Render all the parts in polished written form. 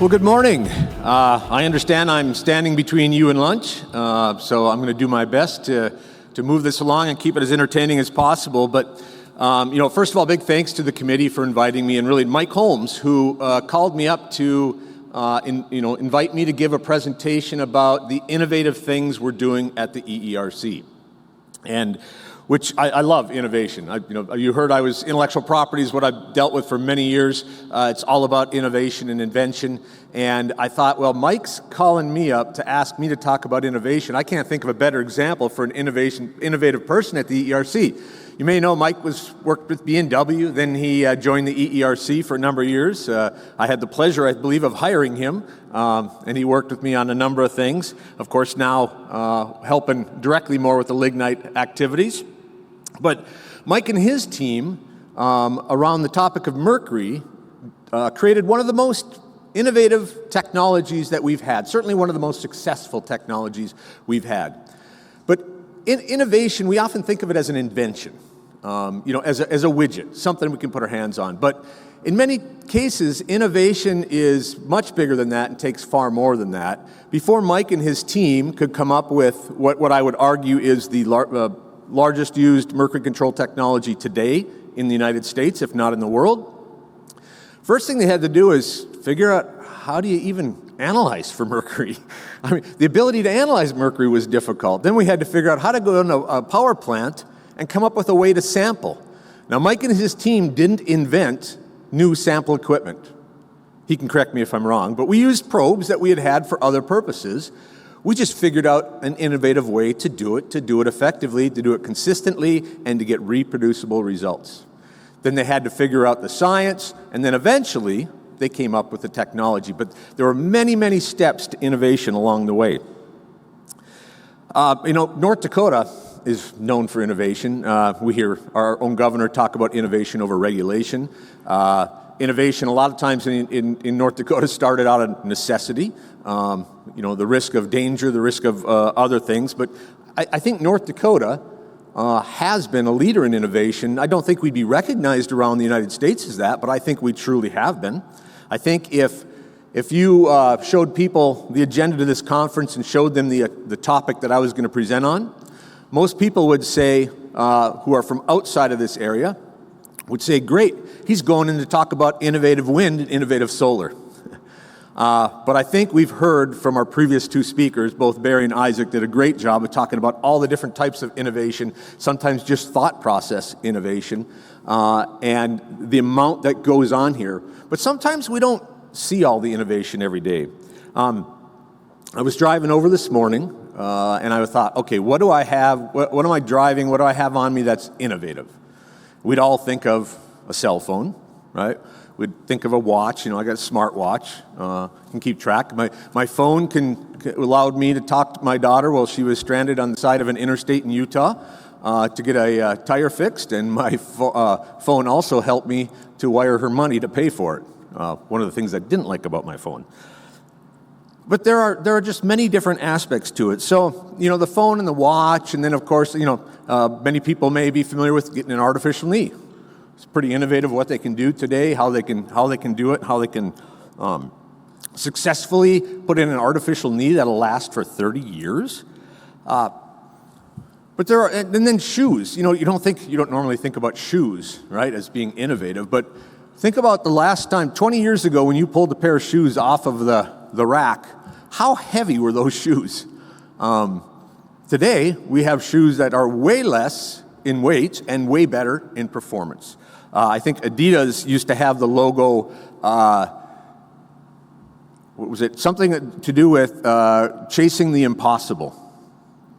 Well, good morning. I understand I'm standing between you and lunch, so I'm going to do my best to move this along and keep it as entertaining as possible. But first of all, big thanks to the committee for inviting me, and really Mike Holmes, who called me up to invite me to give a presentation about the innovative things we're doing at the EERC, and which I love innovation. You heard I was intellectual property is what I've dealt with for many years. It's all about innovation and invention. And I thought, well, Mike's calling me up to ask me to talk about innovation. I can't think of a better example for an innovative person at the EERC. You may know Mike worked with B&W, then he joined the EERC for a number of years. I had the pleasure, I believe, of hiring him, and he worked with me on a number of things. Of course, now helping directly more with the Lignite activities. But Mike and his team, around the topic of mercury, created one of the most innovative technologies that we've had, certainly one of the most successful technologies we've had. But in innovation, we often think of it as an invention, as a widget, something we can put our hands on. But in many cases, innovation is much bigger than that and takes far more than that. Before Mike and his team could come up with what I would argue is the largest used mercury control technology today in the United States, if not in the world, first thing they had to do is figure out, how do you even analyze for mercury? I mean, the ability to analyze mercury was difficult. Then we had to figure out how to go into a power plant and come up with a way to sample. Now, Mike and his team didn't invent new sample equipment. He can correct me if I'm wrong, but we used probes that we had for other purposes. We just figured out an innovative way to do it effectively, to do it consistently, and to get reproducible results. Then they had to figure out the science, and then eventually they came up with the technology. But there were many, many steps to innovation along the way. North Dakota is known for innovation. We hear our own governor talk about innovation over regulation. Innovation, a lot of times in North Dakota, started out of necessity. The risk of danger, the risk of other things. But I think North Dakota has been a leader in innovation. I don't think we'd be recognized around the United States as that, but I think we truly have been. I think if you showed people the agenda to this conference and showed them the topic that I was going to present on, most people would say, who are from outside of this area, would say, great, he's going in to talk about innovative wind and innovative solar. But I think we've heard from our previous two speakers, both Barry and Isaac did a great job of talking about all the different types of innovation, sometimes just thought process innovation, and the amount that goes on here. But sometimes we don't see all the innovation every day. I was driving over this morning, and I thought, okay, what do I have, what am I driving, what do I have on me that's innovative? We'd all think of a cell phone, right? We'd think of a watch. I got a smart watch. Can keep track. My phone allowed me to talk to my daughter while she was stranded on the side of an interstate in Utah to get a tire fixed, and my phone also helped me to wire her money to pay for it. One of the things I didn't like about my phone. But there are just many different aspects to it. So, the phone and the watch, and then of course, many people may be familiar with getting an artificial knee. It's pretty innovative what they can do today, how they can do it, how they can successfully put in an artificial knee that'll last for 30 years. But there are, and then shoes. You don't normally think about shoes, right, as being innovative. But think about the last time, 20 years ago, when you pulled a pair of shoes off of the rack. How heavy were those shoes? Today, we have shoes that are way less in weight and way better in performance. I think Adidas used to have the logo, what was it? Something to do with chasing the impossible.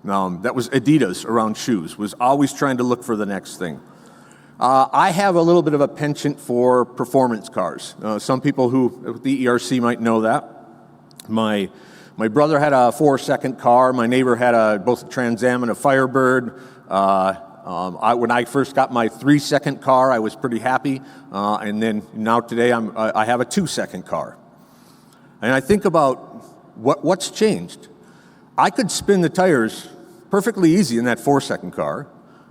That was Adidas around shoes, was always trying to look for the next thing. I have a little bit of a penchant for performance cars. Some people who at the ERC might know that. My brother had a 4-second car. My neighbor had both a Trans Am and a Firebird. When I first got my 3-second car, I was pretty happy. And then now today I have a 2-second car. And I think about what's changed. I could spin the tires perfectly easy in that 4-second car.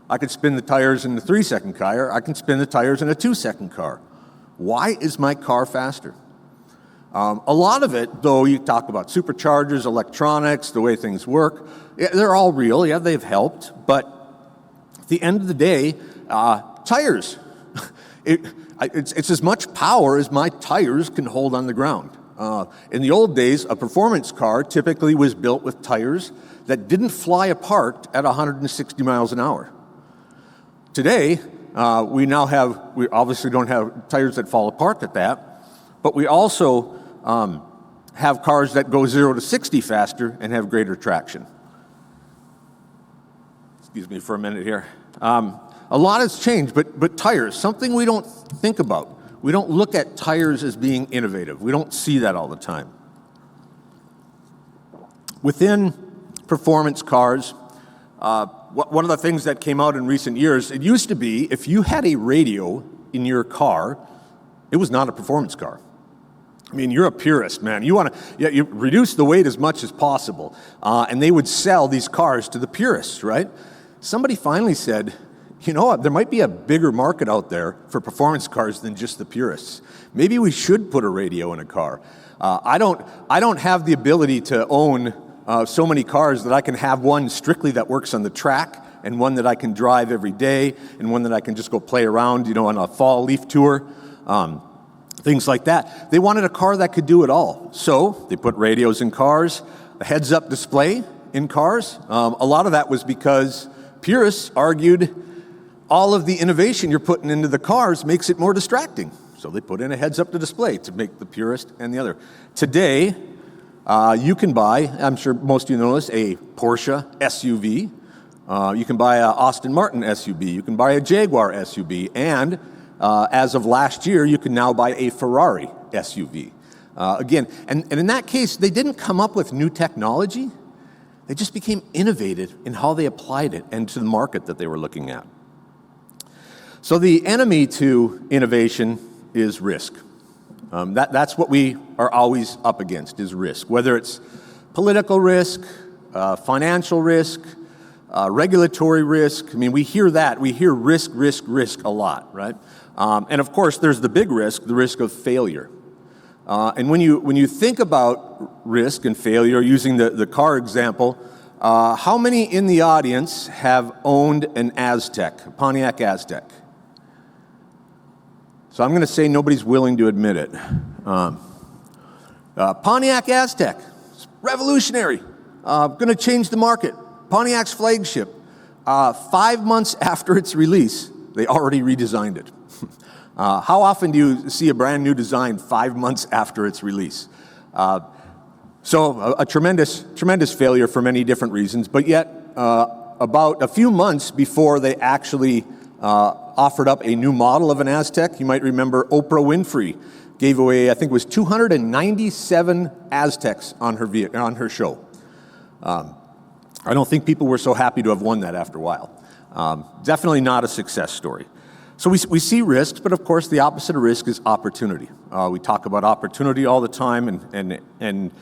I could spin the tires in the 3-second car. I can spin the tires in a 2-second car. Why is my car faster? A lot of it, though, you talk about superchargers, electronics, the way things work, they're all real, yeah, they've helped, but at the end of the day, tires. It's as much power as my tires can hold on the ground. In the old days, a performance car typically was built with tires that didn't fly apart at 160 miles an hour. Today, we obviously don't have tires that fall apart at that, but we also have cars that go 0 to 60 faster and have greater traction. Excuse me for a minute here. A lot has changed, but tires, something we don't think about. We don't look at tires as being innovative. We don't see that all the time. Within performance cars, one of the things that came out in recent years, it used to be if you had a radio in your car, it was not a performance car. I mean, you're a purist, man. You reduce the weight as much as possible. And they would sell these cars to the purists, right? Somebody finally said, you know what, there might be a bigger market out there for performance cars than just the purists. Maybe we should put a radio in a car. I don't have the ability to own so many cars that I can have one strictly that works on the track and one that I can drive every day and one that I can just go play around, on a fall leaf tour, things like that. They wanted a car that could do it all. So they put radios in cars, a heads-up display in cars. A lot of that was because purists argued all of the innovation you're putting into the cars makes it more distracting. So they put in a heads-up display to make the purist and the other. Today, you can buy, I'm sure most of you know this, a Porsche SUV. You can buy a Aston Martin SUV. You can buy a Jaguar SUV. And as of last year, you can now buy a Ferrari SUV. Again, and in that case, they didn't come up with new technology. They just became innovative in how they applied it and to the market that they were looking at. So the enemy to innovation is risk. That's what we are always up against, is risk. Whether it's political risk, financial risk, regulatory risk. I mean, we hear that. We hear risk a lot, right? And of course, there's the big risk, the risk of failure. And when you think about risk and failure, using the car example, how many in the audience have owned an Aztek, a Pontiac Aztek? So I'm going to say nobody's willing to admit it. Pontiac Aztek, it's revolutionary, going to change the market. Pontiac's flagship. 5 months after its release, they already redesigned it. How often do you see a brand new design 5 months after its release? So a tremendous failure for many different reasons, but yet about a few months before they actually offered up a new model of an Aztek, you might remember Oprah Winfrey gave away, I think it was 297 Azteks on her show. I don't think people were so happy to have won that after a while. Definitely not a success story. So we see risks, but of course the opposite of risk is opportunity. We talk about opportunity all the time and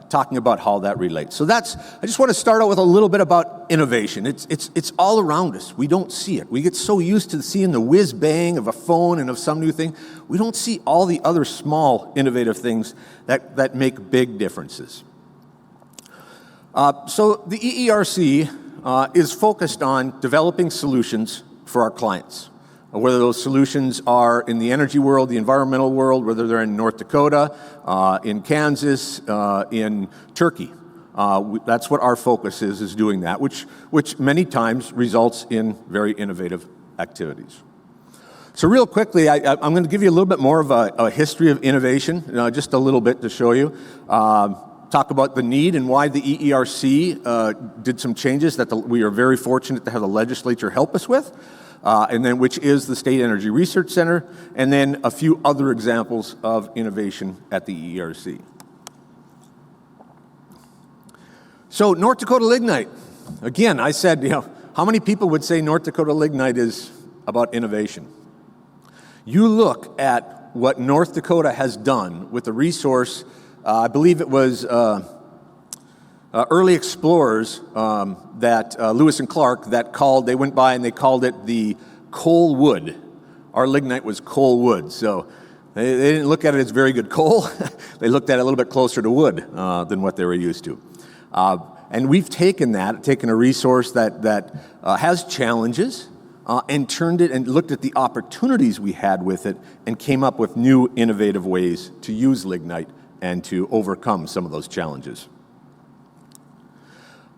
talking about how that relates. So I just want to start out with a little bit about innovation. It's all around us. We don't see it. We get so used to seeing the whiz bang of a phone and of some new thing. We don't see all the other small innovative things that make big differences. So the EERC is focused on developing solutions for our clients, whether those solutions are in the energy world, the environmental world, whether they're in North Dakota, in Kansas, in Turkey. That's what our focus is doing that, which many times results in very innovative activities. So real quickly, I'm going to give you a little bit more of a history of innovation, just a little bit to show you. Talk about the need and why the EERC did some changes that we are very fortunate to have the legislature help us with, and then which is the State Energy Research Center, and then a few other examples of innovation at the EERC. So North Dakota Lignite. Again, I said, how many people would say North Dakota Lignite is about innovation? You look at what North Dakota has done with the resource. I believe it was early explorers that Lewis and Clark they went by and they called it the coal wood. Our lignite was coal wood. So They didn't look at it as very good coal. They looked at it a little bit closer to wood than what they were used to. And we've taken a resource that has challenges and turned it and looked at the opportunities we had with it and came up with new innovative ways to use lignite and to overcome some of those challenges.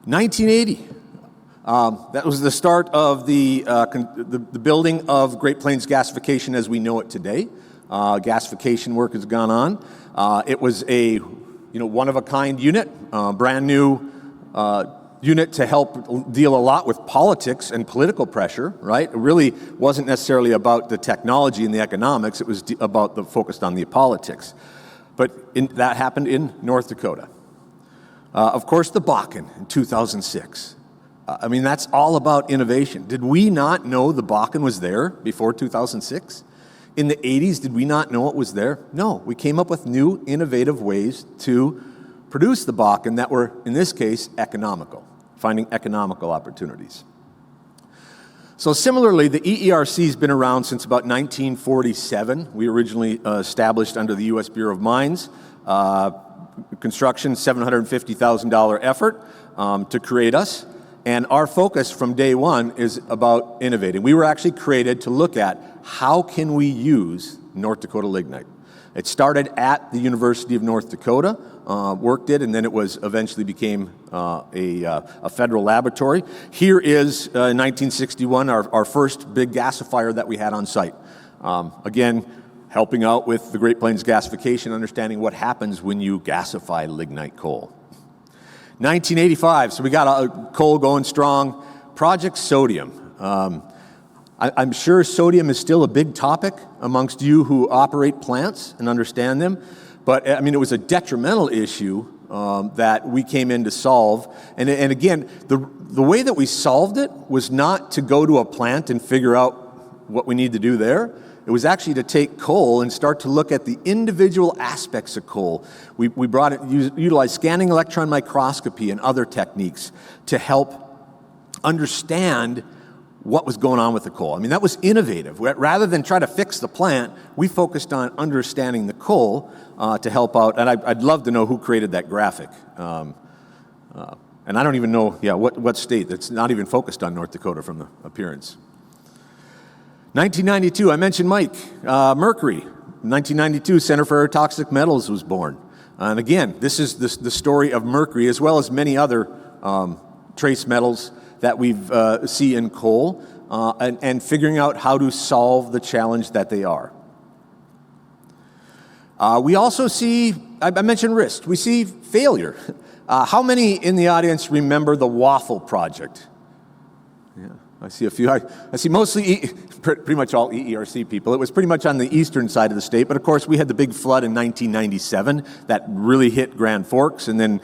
1980. That was the start of the building of Great Plains gasification as we know it today. Gasification work has gone on. It was a one-of-a-kind unit, brand new unit to help deal a lot with politics and political pressure, right? It really wasn't necessarily about the technology and the economics. It was focused on the politics. But that happened in North Dakota. Of course, the Bakken in 2006. That's all about innovation. Did we not know the Bakken was there before 2006? In the 80s, did we not know it was there? No, we came up with new, innovative ways to produce the Bakken that were, in this case, economical, finding economical opportunities. So similarly, the EERC has been around since about 1947. We originally established under the U.S. Bureau of Mines. Construction, $750,000 effort to create us. And our focus from day one is about innovating. We were actually created to look at how can we use North Dakota lignite. It started at the University of North Dakota, worked it, and then it was eventually became a federal laboratory. Here is, in 1961, our first big gasifier that we had on site. Again, helping out with the Great Plains gasification, understanding what happens when you gasify lignite coal. 1985, so we got a coal going strong. Project Sodium. I'm sure sodium is still a big topic amongst you who operate plants and understand them, but it was a detrimental issue that we came in to solve. And again, the way that we solved it was not to go to a plant and figure out what we need to do there. It was actually to take coal and start to look at the individual aspects of coal. We utilized scanning electron microscopy and other techniques to help understand what was going on with the coal. That was innovative. Rather than try to fix the plant, we focused on understanding the coal to help out. And I'd love to know who created that graphic. And I don't even know, what state. That's not even focused on North Dakota from the appearance. 1992, I mentioned Mike. Mercury. 1992, Center for Toxic Metals was born. And again, this is the story of mercury as well as many other trace metals that we see in coal and figuring out how to solve the challenge that they are. We also see, I mentioned risk, we see failure. How many in the audience remember the Waffle Project? Yeah, I see a few. I see mostly, pretty much all EERC people. It was pretty much on the eastern side of the state, but of course we had the big flood in 1997 that really hit Grand Forks, and then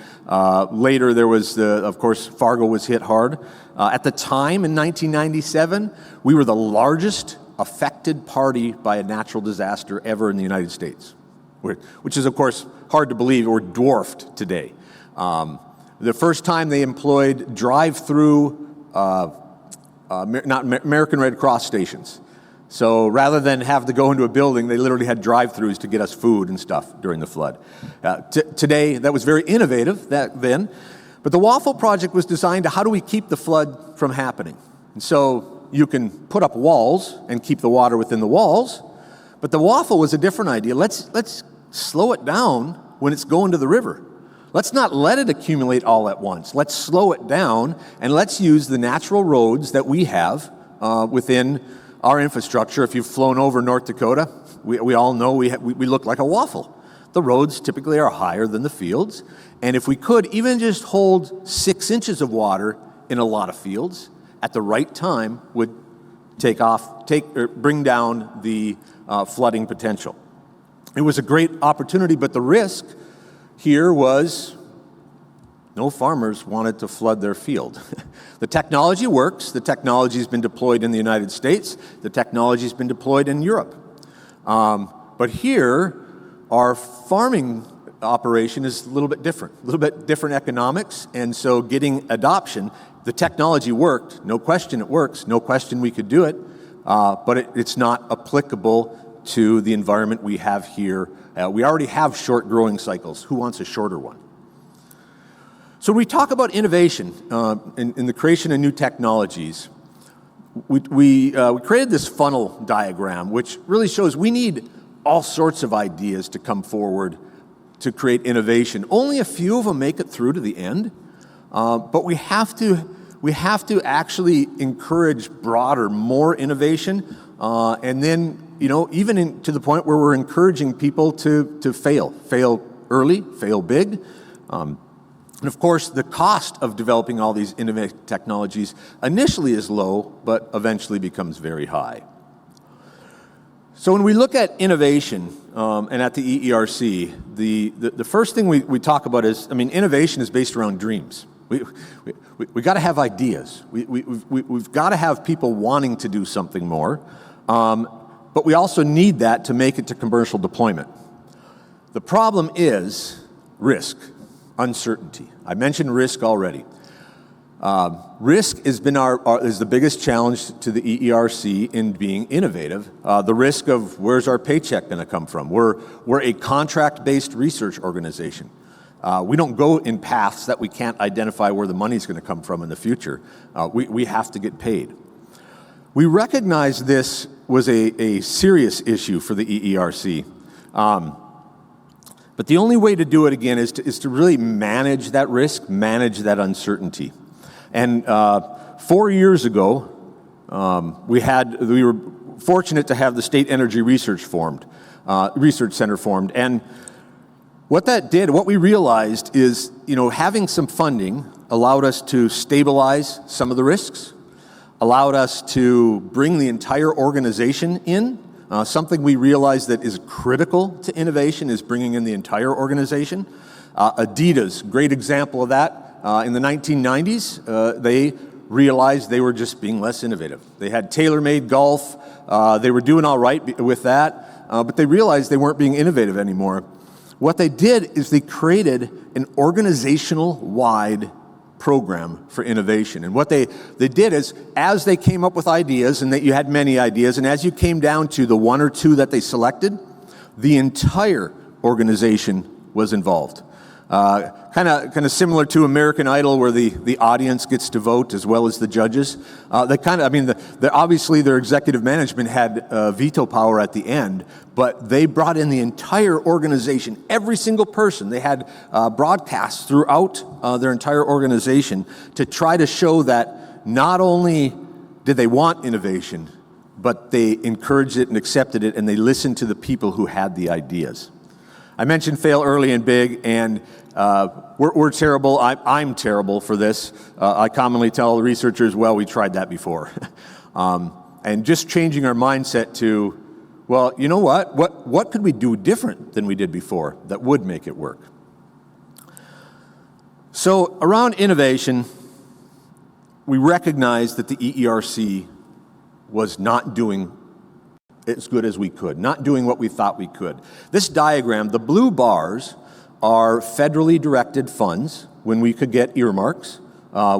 later there was, of course, Fargo was hit hard. At the time in 1997, we were the largest affected party by a natural disaster ever in the United States, which is, of course, hard to believe. We're dwarfed today. The first time they employed drive-through American Red Cross stations. So rather than have to go into a building, they literally had drive-throughs to get us food and stuff during the flood. Today, that was very innovative then. But the Waffle Project was designed to how do we keep the flood from happening? And so you can put up walls and keep the water within the walls, but the waffle was a different idea. Let's slow it down when it's going to the river. Let's not let it accumulate all at once. Let's slow it down, and let's use the natural roads that we have within our infrastructure. If you've flown over North Dakota, we all know we look like a waffle. The roads typically are higher than the fields, and if we could even just hold 6 inches of water in a lot of fields at the right time would bring down the flooding potential. It was a great opportunity, but the risk here was no farmers wanted to flood their field. The technology works. The technology has been deployed in the United States. The technology has been deployed in Europe. But here, our farming operation is a little bit different economics, and so getting adoption, the technology worked. No question it works. No question we could do it, but it's not applicable to the environment we have here. We already have short growing cycles. Who wants a shorter one? So when we talk about innovation in the creation of new technologies, we created this funnel diagram, which really shows we need all sorts of ideas to come forward to create innovation. Only a few of them make it through to the end, but we have to actually encourage broader, more innovation, and then even to the point where we're encouraging people to fail early, fail big. And of course, the cost of developing all these innovative technologies initially is low, but eventually becomes very high. So when we look at innovation and at the EERC, the first thing we talk about is, innovation is based around dreams. We got to have ideas. We've got to have people wanting to do something more, but we also need that to make it to commercial deployment. The problem is risk. Uncertainty. I mentioned risk already. Risk has been is the biggest challenge to the EERC in being innovative. The risk of where's our paycheck going to come from? We're a contract-based research organization. We don't go in paths that we can't identify where the money's going to come from in the future. We have to get paid. We recognize this was a serious issue for the EERC. But the only way to do it, again, is to really manage that risk, manage that uncertainty. And 4 years ago, we were fortunate to have the State Energy Research Center formed. And what we realized is, having some funding allowed us to stabilize some of the risks, allowed us to bring the entire organization in. Something we realize that is critical to innovation is bringing in the entire organization. Adidas, great example of that. In the 1990s, they realized they were just being less innovative. They had tailor-made golf. They were doing all right with that, but they realized they weren't being innovative anymore. What they did is they created an organizational-wide program for innovation. And what they did is, as they came up with ideas, and that you had many ideas, and as you came down to the one or two that they selected, the entire organization was involved. Kind of similar to American Idol, where the audience gets to vote as well as the judges. Obviously their executive management had veto power at the end, but they brought in the entire organization, every single person. They had broadcasts throughout their entire organization to try to show that not only did they want innovation, but they encouraged it and accepted it, and they listened to the people who had the ideas. I mentioned fail early and big, and we're terrible. I'm terrible for this. I commonly tell the researchers, well, we tried that before. And just changing our mindset to, well, you know what could we do different than we did before that would make it work? So around innovation, we recognize that the EERC was not doing as good as we could, not doing what we thought we could. This diagram, the blue bars are federally directed funds when we could get earmarks.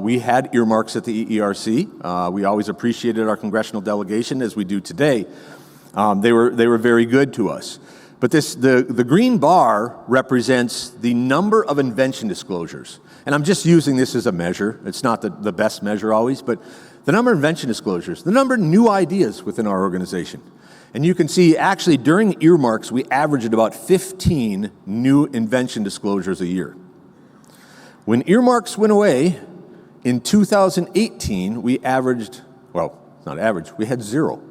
We had earmarks at the EERC. We always appreciated our congressional delegation, as we do today. They were very good to us. But the green bar represents the number of invention disclosures. And I'm just using this as a measure. It's not the best measure always, but the number of invention disclosures, the number of new ideas within our organization. And you can see, actually, during earmarks, we averaged about 15 new invention disclosures a year. When earmarks went away, in 2018, we averaged, well, not average, we had 0.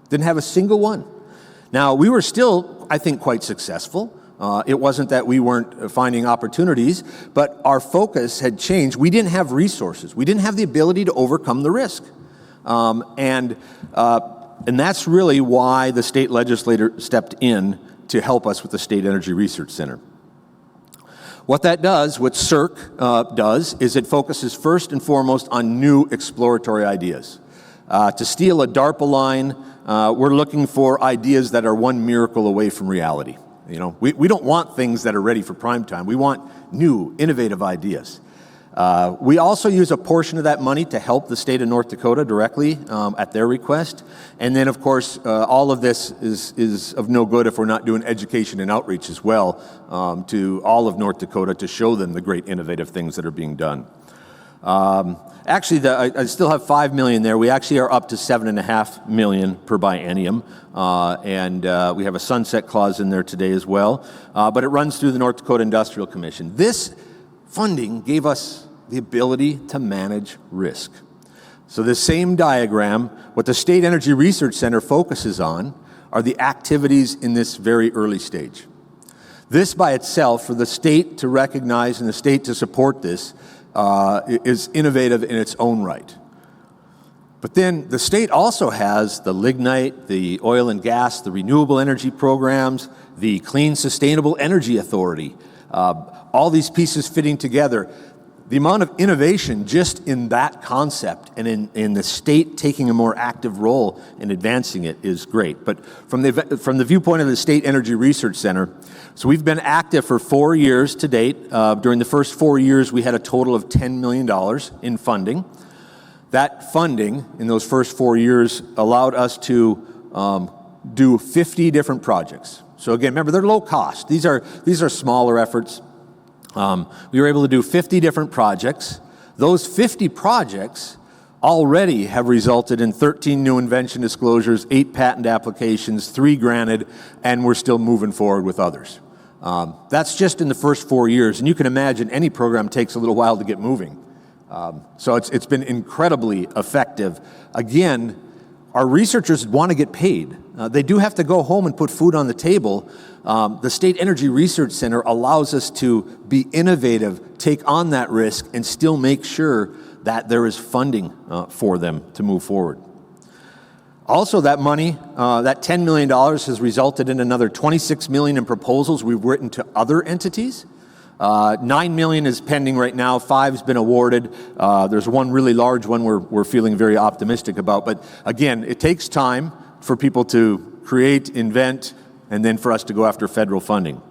Didn't have a single one. Now, we were still, I think, quite successful. It wasn't that we weren't finding opportunities, but our focus had changed. We didn't have resources. We didn't have the ability to overcome the risk. And that's really why the state legislator stepped in to help us with the State Energy Research Center. What that does, what CERC does, is it focuses first and foremost on new exploratory ideas. To steal a DARPA line, we're looking for ideas that are one miracle away from reality. You know, we don't want things that are ready for prime time. We want new, innovative ideas. We also use a portion of that money to help the state of North Dakota directly at their request. And then, of course, all of this is of no good if we're not doing education and outreach as well to all of North Dakota to show them the great innovative things that are being done. Actually, I still have $5 million there. We actually are up to $7.5 million per biennium, and we have a sunset clause in there today as well. But it runs through the North Dakota Industrial Commission. This funding gave us the ability to manage risk. So this same diagram, what the State Energy Research Center focuses on are the activities in this very early stage. This by itself, for the state to recognize and the state to support this, is innovative in its own right. But then the state also has the Lignite, the oil and gas, the renewable energy programs, the Clean Sustainable Energy Authority, all these pieces fitting together. The amount of innovation just in that concept and in the state taking a more active role in advancing it is great. But from the viewpoint of the State Energy Research Center, so we've been active for 4 years to date. During the first 4 years, we had a total of $10 million in funding. That funding in those first 4 years allowed us to do 50 different projects. So again, remember, they're low cost. These are smaller efforts. We were able to do 50 different projects. Those 50 projects already have resulted in 13 new invention disclosures, 8 patent applications, 3 granted, and we're still moving forward with others. That's just in the first 4 years, and you can imagine any program takes a little while to get moving. So it's been incredibly effective. Again, our researchers want to get paid. They do have to go home and put food on the table. The State Energy Research Center allows us to be innovative, take on that risk, and still make sure that there is funding for them to move forward. Also, that money, that $10 million has resulted in another $26 million in proposals we've written to other entities. $9 million is pending right now. 5's been awarded. There's one really large one we're feeling very optimistic about. But again, it takes time for people to create, invent, and then for us to go after federal funding.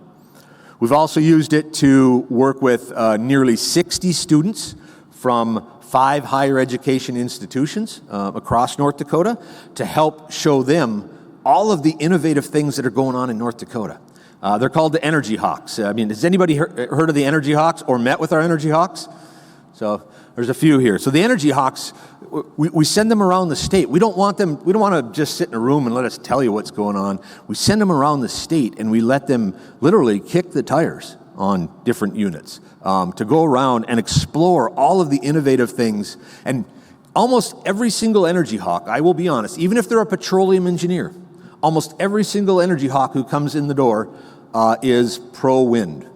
We've also used it to work with nearly 60 students from 5 higher education institutions across North Dakota to help show them all of the innovative things that are going on in North Dakota. They're called the Energy Hawks. I mean, has anybody heard of the Energy Hawks or met with our Energy Hawks? So there's a few here. So the Energy Hawks, we send them around the state. We don't want to just sit in a room and let us tell you what's going on. We send them around the state and we let them literally kick the tires on different units to go around and explore all of the innovative things. And almost every single Energy Hawk, I will be honest, even if they're a petroleum engineer, almost every single Energy Hawk who comes in the door is pro-wind.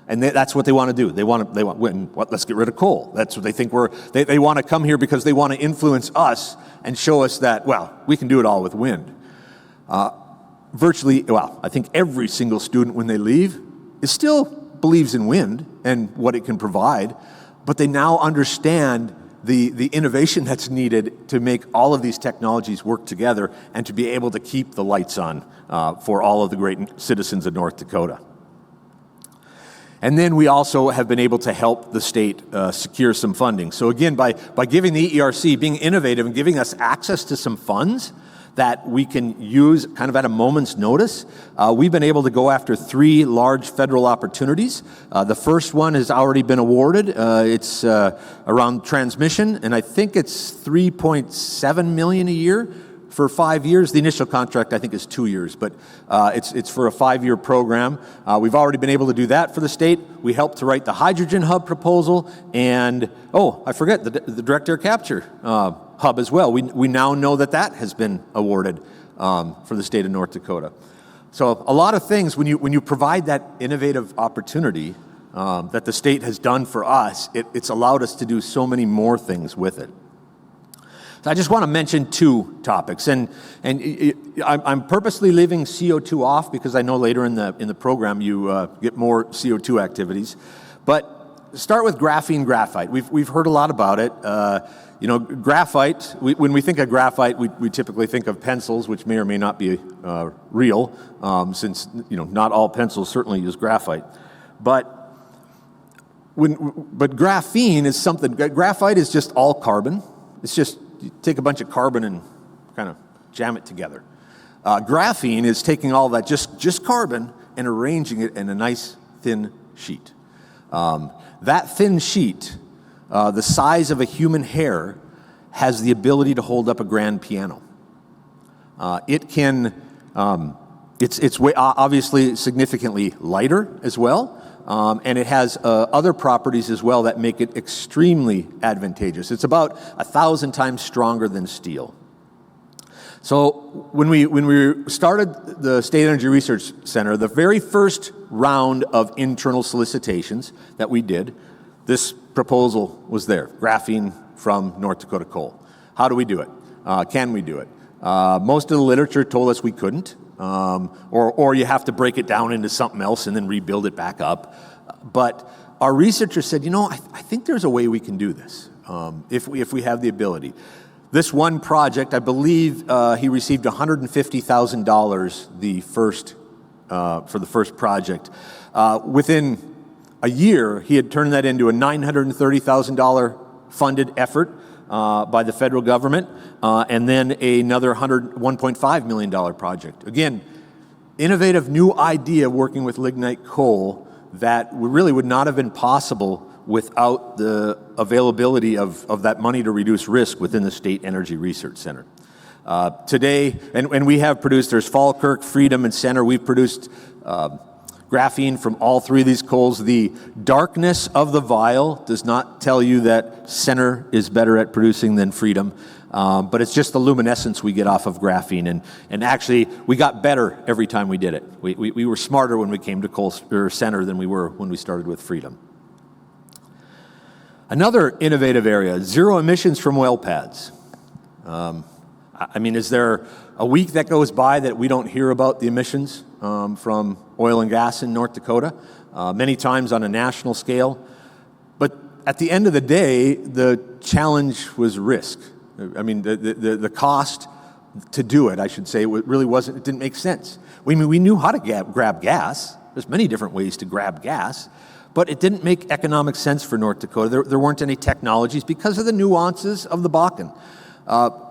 And that's what they want to do. They want wind. Let's get rid of coal. That's what they think they want to come here because they want to influence us and show us that, well, we can do it all with wind. I think every single student when they leave still believes in wind and what it can provide, but they now understand the innovation that's needed to make all of these technologies work together and to be able to keep the lights on for all of the great citizens of North Dakota. And then we also have been able to help the state secure some funding. So again, by giving the EERC, being innovative and giving us access to some funds that we can use kind of at a moment's notice, we've been able to go after 3 large federal opportunities. The first one has already been awarded. It's around transmission, and I think it's $3.7 million a year for 5 years. The initial contract, I think, is 2 years, but it's for a 5-year program. We've already been able to do that for the state. We helped to write the hydrogen hub proposal, and, I forget, the direct air capture hub as well. We now know that has been awarded for the state of North Dakota. So a lot of things, when you provide that innovative opportunity that the state has done for us, it's allowed us to do so many more things with it. So I just want to mention 2 topics, and I'm purposely leaving CO2 off because I know later in the program you get more CO2 activities. But start with graphite. We've heard a lot about it. Graphite. When we think of graphite, we typically think of pencils, which may or may not be real, since not all pencils certainly use graphite. But But graphene is something, graphite is just all carbon. It's just, you take a bunch of carbon and kind of jam it together. Graphene is taking all that, just carbon, and arranging it in a nice thin sheet. That thin sheet, the size of a human hair, has the ability to hold up a grand piano. It can, it's obviously significantly lighter as well, and it has other properties as well that make it extremely advantageous. It's about 1,000 times stronger than steel. So when we started the State Energy Research Center, the very first round of internal solicitations that we did, this proposal was there, graphene from North Dakota coal. How do we do it? Can we do it? Most of the literature told us we couldn't, or you have to break it down into something else and then rebuild it back up. But our researchers said, I think there's a way we can do this if we have the ability. This one project, I believe he received $150,000 for the first project. Within a year, he had turned that into a $930,000 funded effort by the federal government, and then another $1.5 million project. Again, innovative new idea working with lignite coal that really would not have been possible without the availability of that money to reduce risk within the State Energy Research Center. Today, and we have produced, there's Falkirk, Freedom, and Center. We've produced graphene from all three of these coals. The darkness of the vial does not tell you that Center is better at producing than Freedom, but it's just the luminescence we get off of graphene. And actually, we got better every time we did it. We were smarter when we came to coal or Center than we were when we started with Freedom. Another innovative area, zero emissions from well pads. Is there a week that goes by that we don't hear about the emissions from oil and gas in North Dakota, many times on a national scale? But at the end of the day, the challenge was risk. The cost to do it, I should say, it really wasn't, it didn't make sense. We knew how to grab gas. There's many different ways to grab gas. But it didn't make economic sense for North Dakota. There weren't any technologies because of the nuances of the Bakken.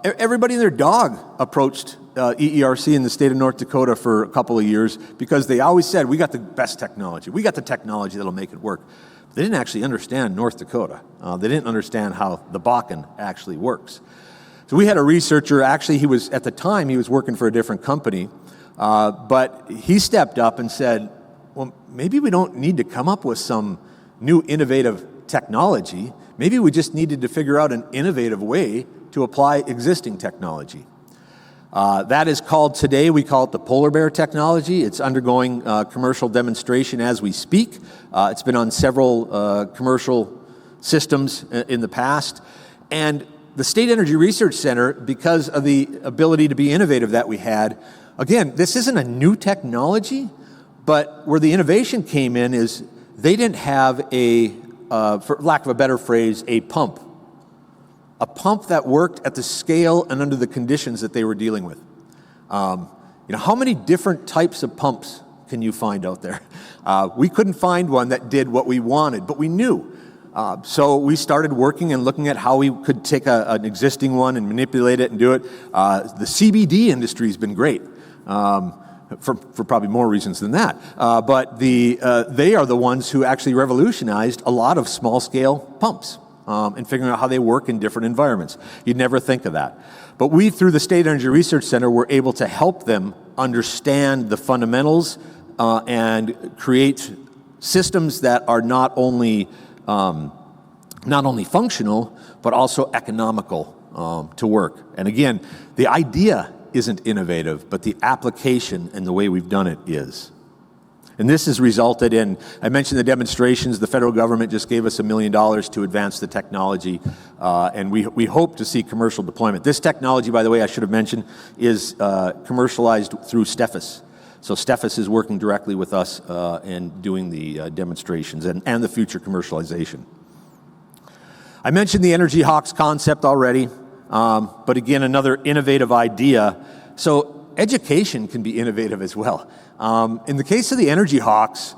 Everybody and their dog approached EERC in the state of North Dakota for a couple of years because they always said, we got the best technology. We got the technology that'll make it work. They didn't actually understand North Dakota. They didn't understand how the Bakken actually works. So we had a researcher, actually he was working for a different company, but he stepped up and said, well, maybe we don't need to come up with some new innovative technology. Maybe we just needed to figure out an innovative way to apply existing technology. That is called today, we call it the polar bear technology. It's undergoing commercial demonstration as we speak. It's been on several commercial systems in the past. And the State Energy Research Center, because of the ability to be innovative that we had, again, this isn't a new technology, but where the innovation came in is they didn't have for lack of a better phrase, a pump that worked at the scale and under the conditions that they were dealing with. How many different types of pumps can you find out there? We couldn't find one that did what we wanted, but we knew. So we started working and looking at how we could take an existing one and manipulate it and do it. The CBD industry has been great. For probably more reasons than that. But they are the ones who actually revolutionized a lot of small-scale pumps and figuring out how they work in different environments. You'd never think of that. But we, through the State Energy Research Center, were able to help them understand the fundamentals and create systems that are not only functional, but also economical to work. And again, the idea isn't innovative, but the application and the way we've done it is. And this has resulted in, I mentioned the demonstrations, the federal government just gave us $1 million to advance the technology, and we hope to see commercial deployment. This technology, by the way, I should have mentioned, is commercialized through Steffes. So Steffes is working directly with us and doing the demonstrations and the future commercialization. I mentioned the Energy Hawks concept already. But again, another innovative idea. So education can be innovative as well. In the case of the Energy Hawks,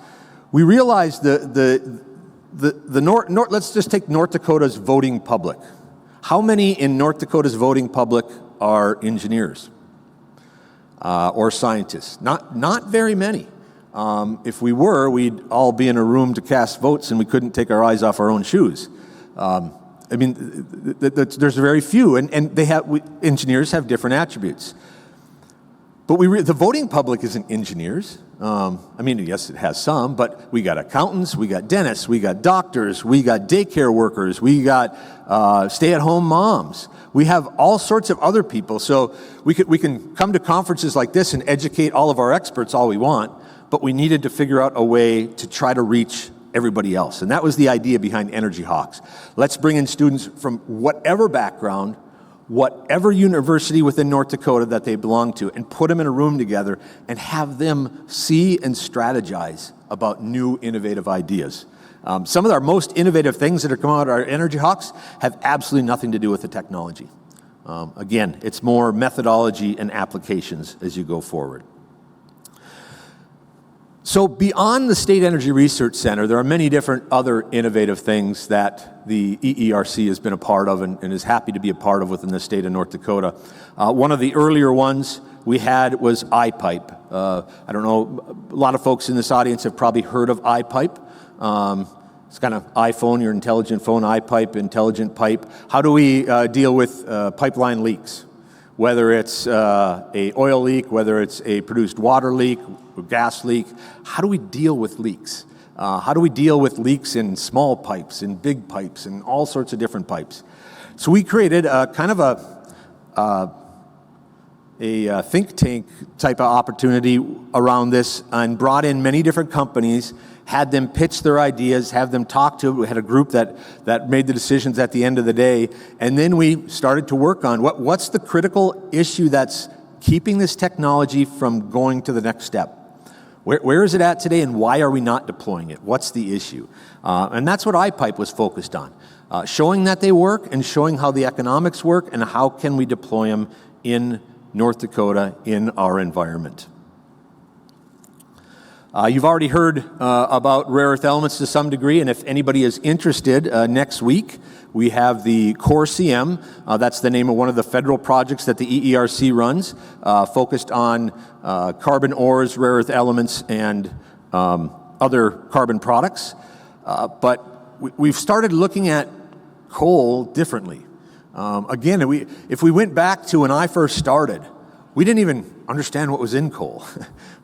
we realized the let's just take North Dakota's voting public. How many in North Dakota's voting public are engineers or scientists? Not very many. If we were, we'd all be in a room to cast votes and we couldn't take our eyes off our own shoes. I mean, there's very few, and engineers have different attributes. But the voting public isn't engineers. I mean, yes, it has some, but we got accountants, we got dentists, we got doctors, we got daycare workers, we got stay-at-home moms. We have all sorts of other people. So we can come to conferences like this and educate all of our experts all we want, but we needed to figure out a way to try to reach everybody else. And that was the idea behind Energy Hawks. Let's bring in students from whatever background, whatever university within North Dakota that they belong to, and put them in a room together and have them see and strategize about new innovative ideas. Some of our most innovative things that are coming out of our Energy Hawks have absolutely nothing to do with the technology. Again, it's more methodology and applications as you go forward. So beyond the State Energy Research Center, there are many different other innovative things that the EERC has been a part of and is happy to be a part of within the state of North Dakota. One of the earlier ones we had was iPipe. I don't know, a lot of folks in this audience have probably heard of iPipe. It's kind of iPhone, your intelligent phone, iPipe, intelligent pipe. How do we deal with pipeline leaks? Whether it's a oil leak, whether it's a produced water leak, gas leak, how do we deal with leaks? How do we deal with leaks in small pipes, in big pipes, and all sorts of different pipes? So we created a kind of a think tank type of opportunity around this and brought in many different companies, had them pitch their ideas, have them talk to. We had a group that made the decisions at the end of the day, and then we started to work on what's the critical issue that's keeping this technology from going to the next step. Where is it at today, and why are we not deploying it? What's the issue? And that's what iPipe was focused on, showing that they work and showing how the economics work and how can we deploy them in North Dakota in our environment. You've already heard about rare earth elements to some degree, and if anybody is interested, next week we have the Core CM. That's the name of one of the federal projects that the EERC runs, focused on carbon ores, rare earth elements, and other carbon products. But we've started looking at coal differently. Again, if we went back to when I first started, we didn't even understand what was in coal.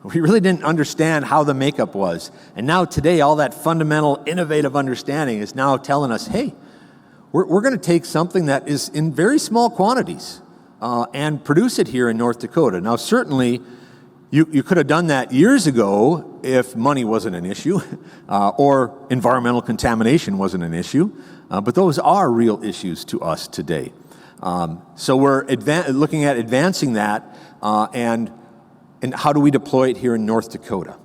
We really didn't understand how the makeup was. And now today, all that fundamental, innovative understanding is now telling us, hey, we're going to take something that is in very small quantities and produce it here in North Dakota. Now, certainly, you could have done that years ago if money wasn't an issue or environmental contamination wasn't an issue. But those are real issues to us today. So we're looking at advancing that and how do we deploy it here in North Dakota.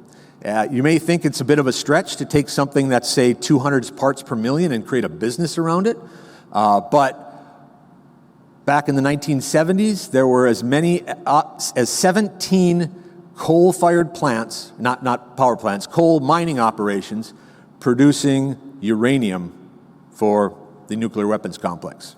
You may think it's a bit of a stretch to take something that's, say, 200 parts per million and create a business around it. But back in the 1970s, there were as many as 17 coal-fired plants, not power plants, coal mining operations producing uranium for the nuclear weapons complex.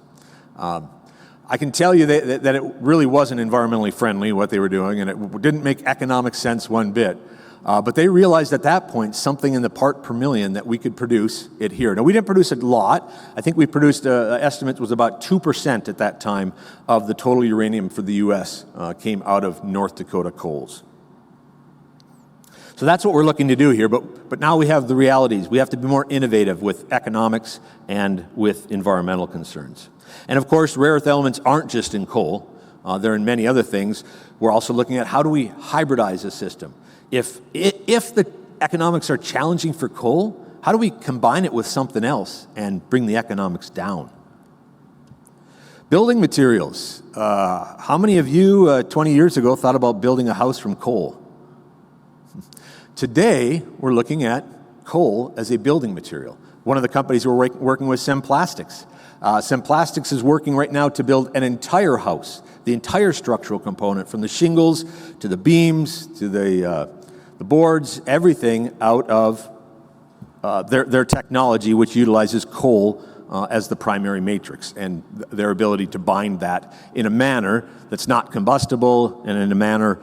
I can tell you that it really wasn't environmentally friendly, what they were doing, and it didn't make economic sense one bit. But they realized at that point something in the part per million that we could produce it here. Now, we didn't produce a lot. I think we produced, estimate was about 2% at that time of the total uranium for the U.S. Came out of North Dakota coals. So that's what we're looking to do here, but now we have the realities. We have to be more innovative with economics and with environmental concerns. And of course, rare earth elements aren't just in coal. They're in many other things. We're also looking at how do we hybridize a system. If the economics are challenging for coal, how do we combine it with something else and bring the economics down? Building materials. How many of you 20 years ago thought about building a house from coal? Today, we're looking at coal as a building material. One of the companies we're working with, Semplastics. Semplastics is working right now to build an entire house, the entire structural component, from the shingles to the beams to the boards, everything out of their technology, which utilizes coal as the primary matrix, and their ability to bind that in a manner that's not combustible and in a manner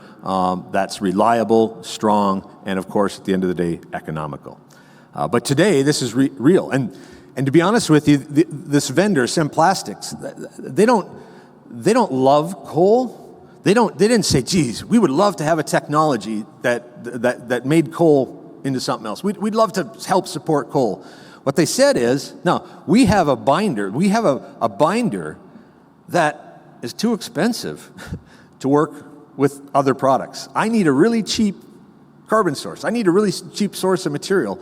that's reliable, strong, and of course, at the end of the day, economical. But today, this is real. And to be honest with you, this vendor, Sem Plastics, they don't love coal. They didn't say, geez, we would love to have a technology that made coal into something else. We'd love to help support coal. What they said is, no, we have a binder. We have a binder that is too expensive to work with other products. I need a really cheap carbon source. I need a really cheap source of material.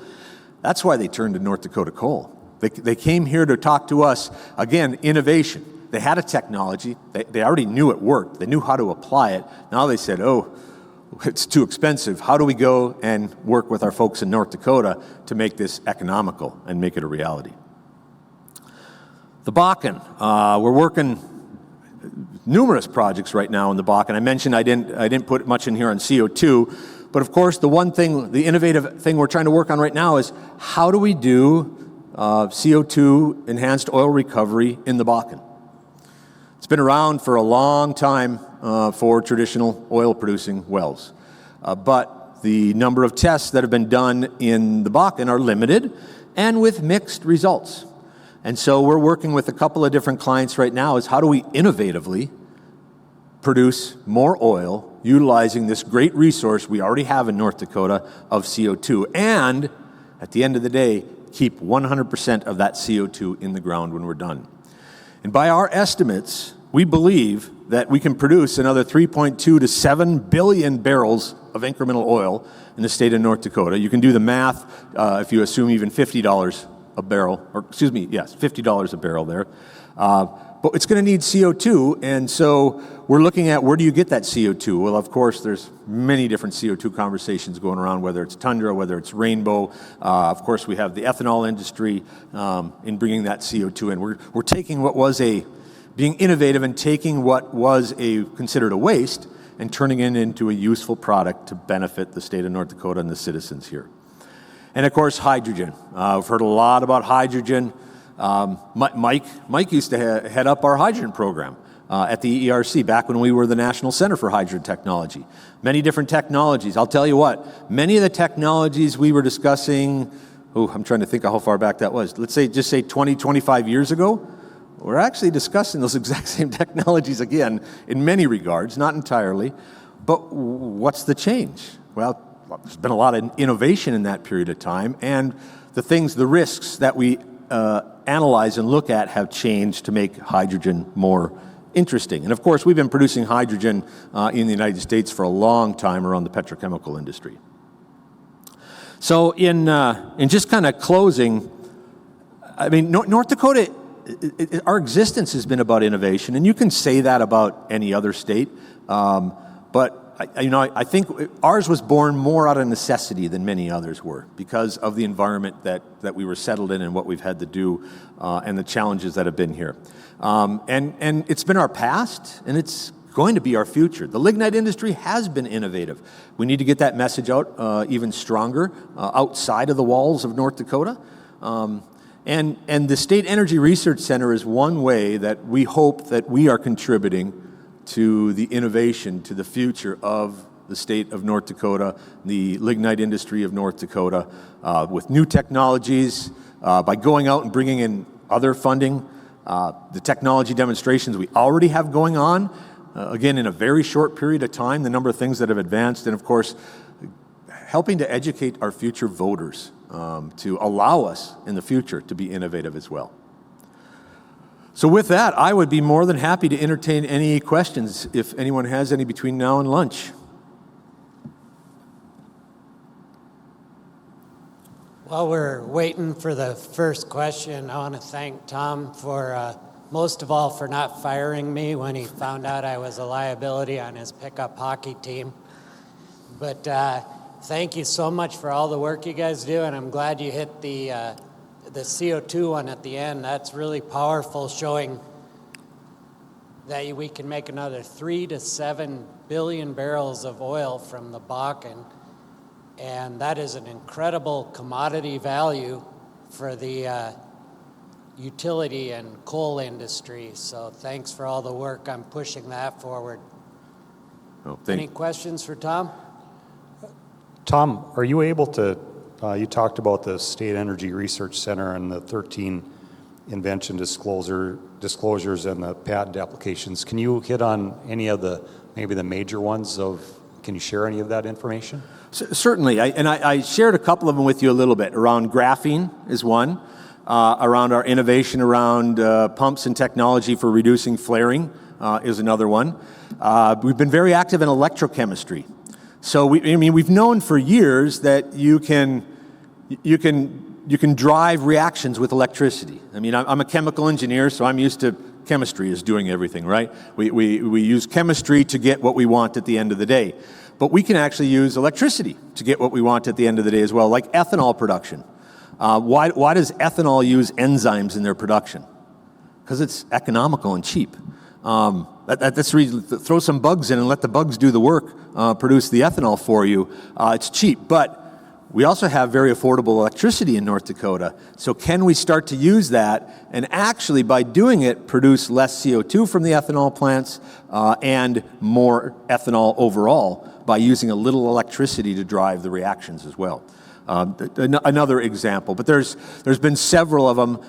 That's why they turned to North Dakota coal. They came here to talk to us, again, innovation. They had a technology. They already knew it worked. They knew how to apply it. Now they said, oh, it's too expensive. How do we go and work with our folks in North Dakota to make this economical and make it a reality? The Bakken, we're working numerous projects right now in the Bakken. I mentioned I didn't put much in here on CO2, but of course the one thing, the innovative thing we're trying to work on right now is how do we do CO2 enhanced oil recovery in the Bakken? It's been around for a long time for traditional oil-producing wells. But the number of tests that have been done in the Bakken are limited and with mixed results. And so we're working with a couple of different clients right now is how do we innovatively produce more oil utilizing this great resource we already have in North Dakota of CO2, and at the end of the day, keep 100% of that CO2 in the ground when we're done. And by our estimates, we believe that we can produce another 3.2 to 7 billion barrels of incremental oil in the state of North Dakota. You can do the math if you assume even $50 a barrel, or excuse me, yes, $50 a barrel there. But it's going to need CO2, and so we're looking at where do you get that CO2? Well, of course, there's many different CO2 conversations going around, whether it's Tundra, whether it's Rainbow. Of course, we have the ethanol industry in bringing that CO2 in. We're taking what was being innovative and taking what was considered a waste and turning it into a useful product to benefit the state of North Dakota and the citizens here. And of course, hydrogen. We've heard a lot about hydrogen. Mike used to head up our hydrogen program at the EERC back when we were the National Center for Hydrogen Technology. Many different technologies. I'll tell you what, many of the technologies we were discussing, I'm trying to think of how far back that was. Let's just say 20, 25 years ago, we're actually discussing those exact same technologies again in many regards, not entirely. But what's the change? Well, there's been a lot of innovation in that period of time, and the risks that we analyze and look at have changed to make hydrogen more interesting. And of course, we've been producing hydrogen in the United States for a long time around the petrochemical industry. So in just kind of closing, I mean, North Dakota, our existence has been about innovation, and you can say that about any other state, but I think ours was born more out of necessity than many others were because of the environment that we were settled in and what we've had to do and the challenges that have been here. And it's been our past, and it's going to be our future. The lignite industry has been innovative. We need to get that message out even stronger outside of the walls of North Dakota. And the State Energy Research Center is one way that we hope that we are contributing to the innovation, to the future of the state of North Dakota, the lignite industry of North Dakota, with new technologies, by going out and bringing in other funding, the technology demonstrations we already have going on, again, in a very short period of time, the number of things that have advanced, and of course, helping to educate our future voters to allow us in the future to be innovative as well. So with that, I would be more than happy to entertain any questions if anyone has any between now and lunch. While we're waiting for the first question, I want to thank Tom for, most of all, for not firing me when he found out I was a liability on his pickup hockey team. But thank you so much for all the work you guys do, and I'm glad you hit the CO2 one at the end. That's really powerful, showing that we can make another 3 to 7 billion barrels of oil from the Bakken. and that is an incredible commodity value for the utility and coal industry. So thanks for all the work on pushing that forward. Oh, Any questions for Tom? Tom, are you able to, you talked about the State Energy Research Center and the 13 invention disclosures and the patent applications. Can you hit on any of maybe the major ones can you share any of that information? Certainly, I shared a couple of them with you a little bit. Around graphene is one, around our innovation around pumps and technology for reducing flaring is another one. We've been very active in electrochemistry. So we've known for years that you can drive reactions with electricity. I mean, I'm a chemical engineer, so I'm used to chemistry is doing everything, right? We use chemistry to get what we want at the end of the day. But we can actually use electricity to get what we want at the end of the day as well, like ethanol production. Why does ethanol use enzymes in their production? Because it's economical and cheap. That's the reason. Throw some bugs in and let the bugs do the work, produce the ethanol for you. It's cheap, but we also have very affordable electricity in North Dakota. So can we start to use that and actually, by doing it, produce less CO2 from the ethanol plants and more ethanol overall by using a little electricity to drive the reactions as well? Another example, but there's been several of them,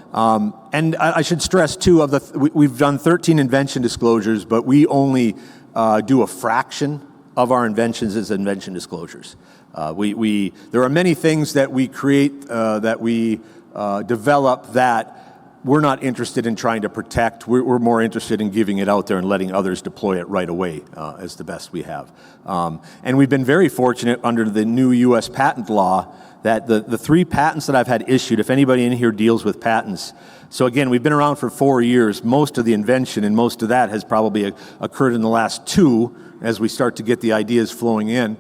and I should stress too, we've done 13 invention disclosures, but we only do a fraction of our inventions as invention disclosures. There are many things that we create, that we develop that we're not interested in trying to protect. We're more interested in giving it out there and letting others deploy it right away as the best we have. And we've been very fortunate under the new U.S. patent law that the 3 patents that I've had issued, if anybody in here deals with patents, so again, we've been around for 4 years. Most of the invention and most of that has probably occurred in the last 2 as we start to get the ideas flowing in.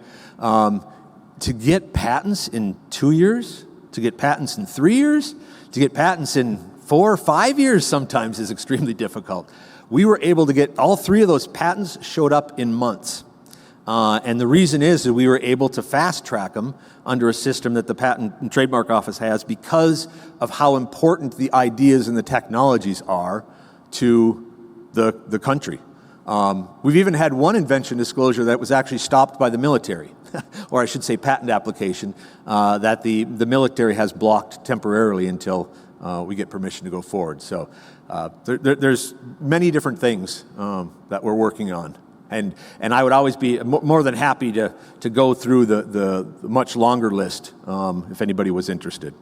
To get patents in 2 years, to get patents in 3 years, to get patents in 4 or 5 years sometimes is extremely difficult. We were able to get all 3 of those patents showed up in months. And the reason is that we were able to fast track them under a system that the Patent and Trademark Office has because of how important the ideas and the technologies are to the country. We've even had one invention disclosure that was actually stopped by the military, or I should say patent application, that the military has blocked temporarily until we get permission to go forward. So there's many different things that we're working on. And I would always be more than happy to go through the much longer list if anybody was interested.